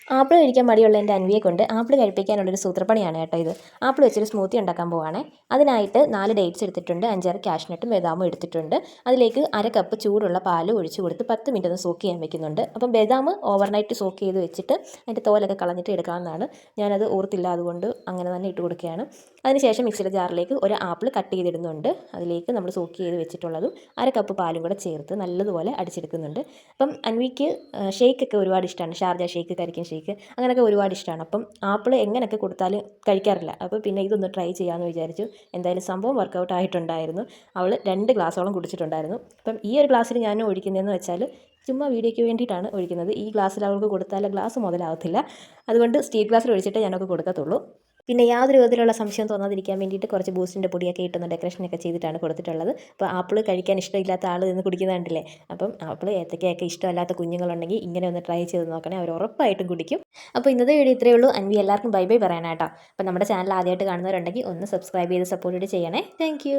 Apple കഴിക്കാൻ മടിയുള്ള എൻ്റെ അൻവിയെ കൊണ്ട് ആപ്പിൾ കഴിപ്പിക്കാനുള്ളൊരു സൂത്രപ്പണിയാണ് കേട്ടോ ഇത്. ആപ്പിൾ വെച്ചൊരു സ്മൂത്തി ഉണ്ടാക്കാൻ പോവുകയാണേ. അതിനായിട്ട് 4 ഡേറ്റ്സ് എടുത്തിട്ടുണ്ട്, 5-6 കാഷ്നട്ടും ബദാമും എടുത്തിട്ടുണ്ട്. അതിലേക്ക് 1/2 കപ്പ് ചൂടുള്ള പാൽ ഒഴിച്ച് കൊടുത്ത് 10 മിനിറ്റ് ഒന്ന് സോക്ക് ചെയ്യാൻ വെക്കുന്നുണ്ട്. അപ്പം ബദാം ഓവർനൈറ്റ് സോക്ക് ചെയ്ത് വെച്ചിട്ട് അതിൻ്റെ തോലൊക്കെ കളഞ്ഞിട്ട് എടുക്കാവുന്നതാണ്. ഞാനത് ഓർത്തില്ല, അതുകൊണ്ട് അങ്ങനെ തന്നെ ഇട്ട് കൊടുക്കുകയാണ്. അതിനുശേഷം മിക്സിയുടെ ജാറിലേക്ക് ഒരു ആപ്പിൾ കട്ട് ചെയ്തിടുന്നുണ്ട്. അതിലേക്ക് നമ്മൾ സോക്ക് ചെയ്ത് വെച്ചിട്ടുള്ളതും 1/2 കപ്പ് പാലും കൂടെ ചേർത്ത് നല്ലതുപോലെ അടിച്ചെടുക്കുന്നുണ്ട്. അപ്പം അൻവിക്ക് ഷേക്കൊക്കെ ഒരുപാട് ഇഷ്ടമാണ്. ഷാർജ ഷേക്ക്, കരിക്കൻ ഷേക്ക് അങ്ങനെയൊക്കെ ഒരുപാട് ഇഷ്ടമാണ്. അപ്പം ആപ്പിൾ എങ്ങനെയൊക്കെ കൊടുത്താലും കഴിക്കാറില്ല. അപ്പോൾ പിന്നെ ഇതൊന്ന് ട്രൈ ചെയ്യാമെന്ന് വിചാരിച്ചു. എന്തായാലും സംഭവം വർക്കൗട്ട് ആയിട്ടുണ്ടായിരുന്നു. അവൾ 2 ഗ്ലാസോളം കുടിച്ചിട്ടുണ്ടായിരുന്നു. അപ്പം ഈ ഒരു ഗ്ലാസ്സിൽ ഞാൻ ഒഴിക്കുന്നതെന്ന് വെച്ചാൽ ചുമ്മാ വീഡിയോയ്ക്ക് വേണ്ടിയിട്ടാണ് ഒഴിക്കുന്നത്. ഈ ഗ്ലാസ്സിൽ അവൾക്ക് കൊടുത്താൽ ഗ്ലാസ് മുതലാവത്തില്ല. അതുകൊണ്ട് സ്റ്റീൽ ഗ്ലാസ്സിൽ ഒഴിച്ചിട്ടേ ഞാനൊക്കെ കൊടുക്കത്തുള്ളൂ. പിന്നെ യാതൊരു വിധത്തിലുള്ള സംശയം തോന്നാതിരിക്കാൻ വേണ്ടിയിട്ട് കുറച്ച് ബൂസ്റ്റിൻ്റെ പൊടിയൊക്കെ ഇട്ടൊന്ന് ഡെക്കറേഷനൊക്കെ ചെയ്തിട്ടാണ് കൊടുത്തിട്ടുള്ളത്. അപ്പോൾ ആപ്പിൾ കഴിക്കാൻ ഇഷ്ടമില്ലാത്ത ആൾ നിന്ന് കുടിക്കുന്നത് കണ്ടില്ലേ. അപ്പം ആപ്പിൾ ഏത്തക്കയൊക്കെ ഇഷ്ടമല്ലാത്ത കുഞ്ഞുങ്ങളുണ്ടെങ്കിൽ ഇങ്ങനെ ഒന്ന് ട്രൈ ചെയ്ത് നോക്കണേ, അവർ ഉറപ്പായിട്ടും കുടിക്കും. അപ്പോൾ ഇന്നത്തെ വീഡിയോ ഇത്രയേ ഉള്ളൂ. അൻവി എല്ലാവർക്കും ബൈ ബൈ പറയാനാട്ടോ. അപ്പോൾ നമ്മുടെ ചാനൽ ആദ്യമായിട്ട് കാണുന്നവരുണ്ടെങ്കിൽ ഒന്ന് സബ്സ്ക്രൈബ് ചെയ്ത് സപ്പോർട്ട് ചെയ്യണേ. താങ്ക്